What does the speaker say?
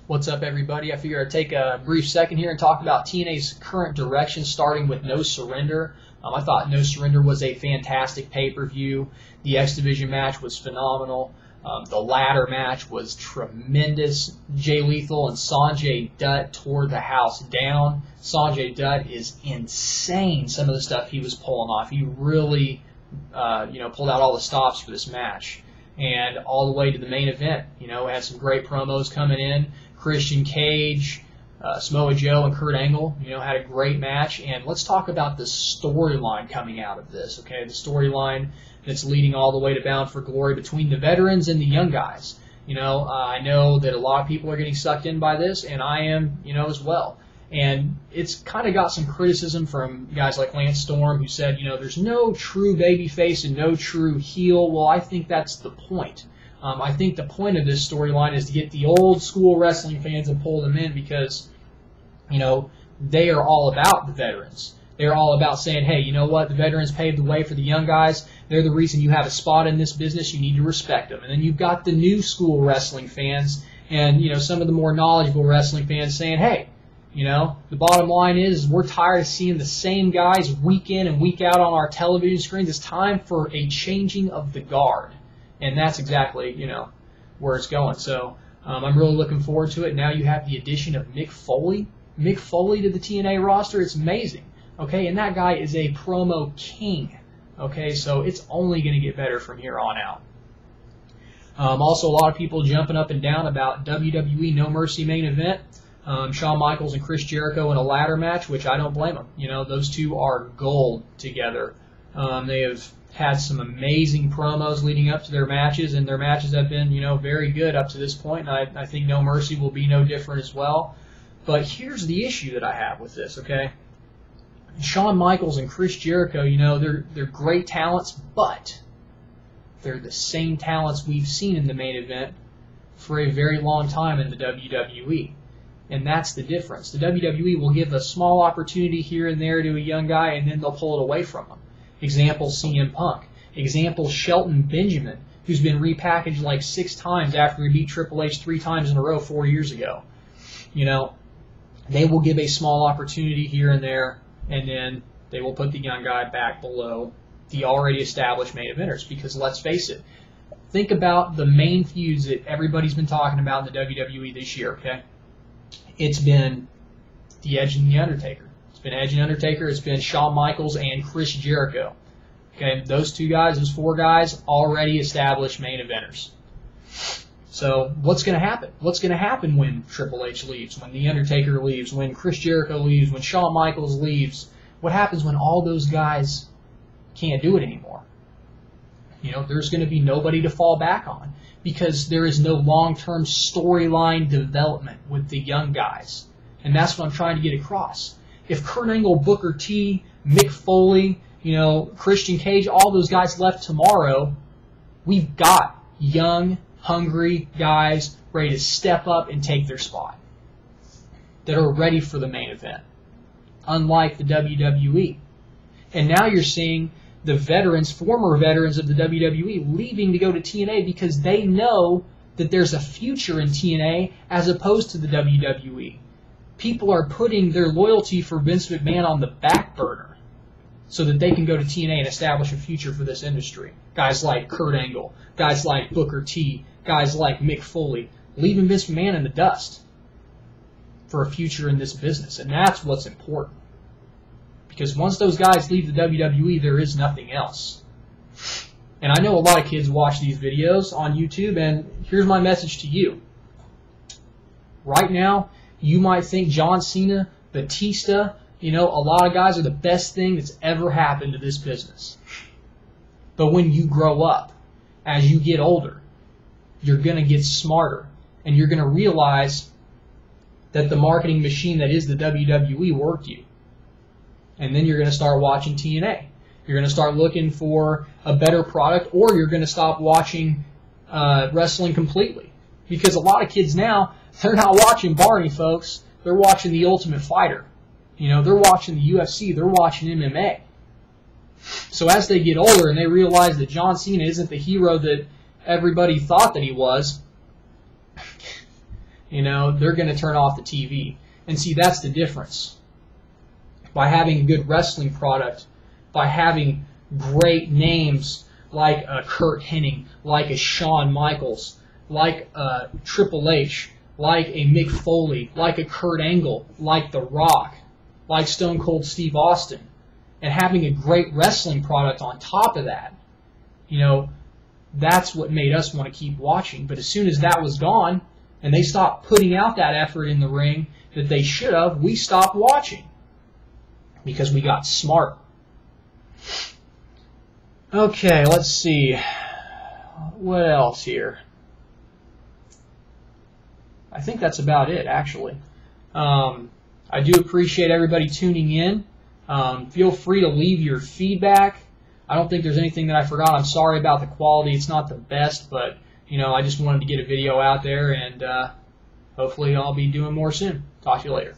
What's up, everybody? I figured I'd take a brief second here and talk about TNA's current direction, starting with No Surrender. I thought No Surrender was a fantastic pay-per-view. The X Division match was phenomenal. The ladder match was tremendous. Jay Lethal and Sanjay Dutt tore the house down. Sanjay Dutt is insane, some of the stuff he was pulling off. He really pulled out all the stops for this match. And all the way to the main event, had some great promos coming in. Christian Cage, Samoa Joe, and Kurt Angle, had a great match. And let's talk about the storyline coming out of this, okay? The storyline that's leading all the way to Bound for Glory between the veterans and the young guys. I know that a lot of people are getting sucked in by this, and I am, as well. And it's kind of got some criticism from guys like Lance Storm, who said, there's no true babyface and no true heel. Well, I think that's the point. I think the point of this storyline is to get the old school wrestling fans and pull them in because, they are all about the veterans. They're all about saying, hey, you know what? The veterans paved the way for the young guys. They're the reason you have a spot in this business. You need to respect them. And then you've got the new school wrestling fans and, some of the more knowledgeable wrestling fans saying, hey, the bottom line is we're tired of seeing the same guys week in and week out on our television screens. It's time for a changing of the guard. And that's exactly, where it's going. So I'm really looking forward to it. Now you have the addition of Mick Foley. Mick Foley to the TNA roster. It's amazing. Okay, and that guy is a promo king. Okay, so it's only going to get better from here on out. Also, a lot of people jumping up and down about WWE No Mercy main event. Shawn Michaels and Chris Jericho in a ladder match, which I don't blame them. Those two are gold together. They have had some amazing promos leading up to their matches, and their matches have been, very good up to this point, and I think No Mercy will be no different as well. But here's the issue that I have with this, okay? Shawn Michaels and Chris Jericho, they're great talents, but they're the same talents we've seen in the main event for a very long time in the WWE. And that's the difference. The WWE will give a small opportunity here and there to a young guy, and then they'll pull it away from him. Example, CM Punk. Example, Shelton Benjamin, who's been repackaged like 6 times after he beat Triple H 3 times in a row 4 years ago. They will give a small opportunity here and there, and then they will put the young guy back below the already established main eventers. Because let's face it, think about the main feuds that everybody's been talking about in the WWE this year, okay? It's been The Edge and The Undertaker. It's been Edge and Undertaker. It's been Shawn Michaels and Chris Jericho. Okay, those 2 guys, those 4 guys, already established main eventers. So what's going to happen? What's going to happen when Triple H leaves, when The Undertaker leaves, when Chris Jericho leaves, when Shawn Michaels leaves? What happens when all those guys can't do it anymore? There's going to be nobody to fall back on because there is no long-term storyline development with the young guys. And that's what I'm trying to get across. If Kurt Angle, Booker T, Mick Foley, Christian Cage, all those guys left tomorrow, we've got young, hungry guys ready to step up and take their spot that are ready for the main event, unlike the WWE. And now you're seeing the veterans, former veterans of the WWE, leaving to go to TNA because they know that there's a future in TNA as opposed to the WWE. People are putting their loyalty for Vince McMahon on the back burner so that they can go to TNA and establish a future for this industry. Guys like Kurt Angle, guys like Booker T, guys like Mick Foley, leaving Vince McMahon in the dust for a future in this business. And that's what's important. Because once those guys leave the WWE, there is nothing else. And I know a lot of kids watch these videos on YouTube, and here's my message to you. Right now, you might think John Cena, Batista, a lot of guys are the best thing that's ever happened to this business. But when you grow up, as you get older, you're going to get smarter, and you're going to realize that the marketing machine that is the WWE worked you. And then you're going to start watching TNA. You're going to start looking for a better product, or you're going to stop watching wrestling completely. Because a lot of kids now, they're not watching Barney, folks. They're watching The Ultimate Fighter. They're watching the UFC. They're watching MMA. So as they get older and they realize that John Cena isn't the hero that everybody thought that he was, you know, they're going to turn off the TV. And see, that's the difference. By having a good wrestling product, by having great names like a Kurt Hennig, like a Shawn Michaels, like a Triple H, like a Mick Foley, like a Kurt Angle, like The Rock, like Stone Cold Steve Austin, and having a great wrestling product on top of that, you know, that's what made us want to keep watching. But as soon as that was gone, and they stopped putting out that effort in the ring that they should have, we stopped watching because we got smart. Okay, let's see. What else here? I think that's about it, actually. I do appreciate everybody tuning in. Feel free to leave your feedback. I don't think there's anything that I forgot. I'm sorry about the quality. It's not the best, but you know, I just wanted to get a video out there, and hopefully I'll be doing more soon. Talk to you later.